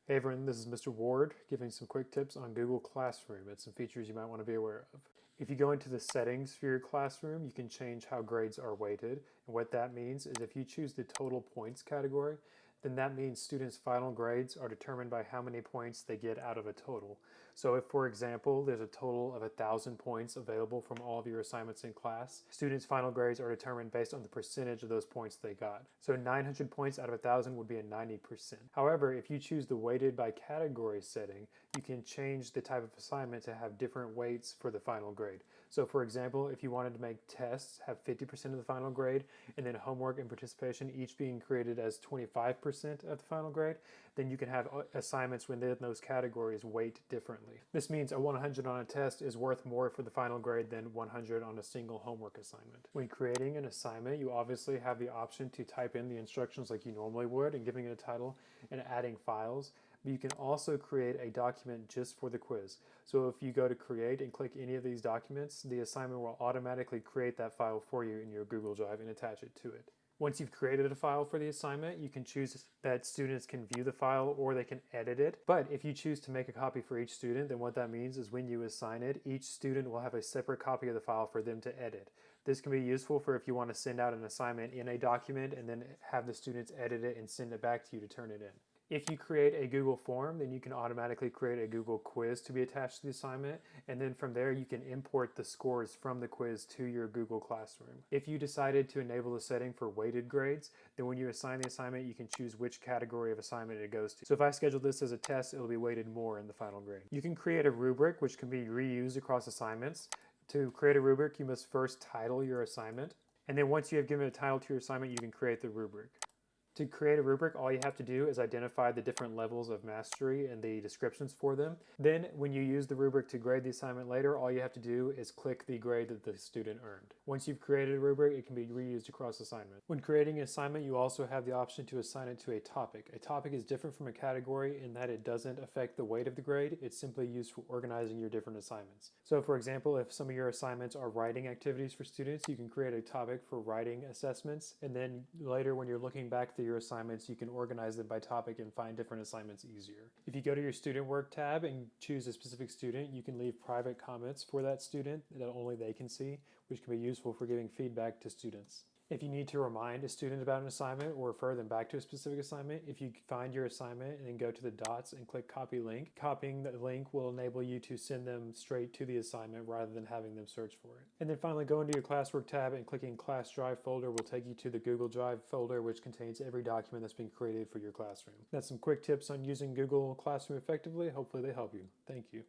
Hey everyone, this is Mr. Ward giving some quick tips on Google Classroom and some features you might want to be aware of. If you go into the settings for your classroom, you can change how grades are weighted. And what that means is if you choose the total points category, then that means students' final grades are determined by how many points they get out of a total. So if, for example, there's a total of 1,000 points available from all of your assignments in class, students' final grades are determined based on the percentage of those points they got. So 900 points out of 1,000 would be a 90%. However, if you choose the weighted by category setting, you can change the type of assignment to have different weights for the final grade. So for example, if you wanted to make tests have 50% of the final grade, and then homework and participation each being created as 25% of the final grade, then you can have assignments within those categories weight differently. This means a 100 on a test is worth more for the final grade than 100 on a single homework assignment. When creating an assignment, you obviously have the option to type in the instructions like you normally would and giving it a title and adding files. But you can also create a document just for the quiz. So if you go to create and click any of these documents, the assignment will automatically create that file for you in your Google Drive and attach it to it. Once you've created a file for the assignment, you can choose that students can view the file or they can edit it. But if you choose to make a copy for each student, then what that means is when you assign it, each student will have a separate copy of the file for them to edit. This can be useful for if you want to send out an assignment in a document and then have the students edit it and send it back to you to turn it in. If you create a Google form, then you can automatically create a Google quiz to be attached to the assignment, and then from there you can import the scores from the quiz to your Google Classroom. If you decided to enable the setting for weighted grades, then when you assign the assignment, you can choose which category of assignment it goes to. So if I schedule this as a test, it'll be weighted more in the final grade. You can create a rubric which can be reused across assignments. To create a rubric, you must first title your assignment, and then once you have given a title to your assignment, you can create the rubric. To create a rubric, all you have to do is identify the different levels of mastery and the descriptions for them. Then when you use the rubric to grade the assignment later, all you have to do is click the grade that the student earned. Once you've created a rubric, it can be reused across assignments. When creating an assignment, you also have the option to assign it to a topic. A topic is different from a category in that it doesn't affect the weight of the grade. It's simply used for organizing your different assignments. So for example, if some of your assignments are writing activities for students, you can create a topic for writing assessments, and then later when you're looking back through your assignments, you can organize them by topic and find different assignments easier. If you go to your student work tab and choose a specific student, you can leave private comments for that student that only they can see, which can be useful for giving feedback to students. If you need to remind a student about an assignment or refer them back to a specific assignment, if you find your assignment and then go to the dots and click copy link, copying the link will enable you to send them straight to the assignment rather than having them search for it. And then finally go into your classwork tab and clicking class drive folder will take you to the Google Drive folder, which contains every document that's been created for your classroom. That's some quick tips on using Google Classroom effectively. Hopefully they help you. Thank you.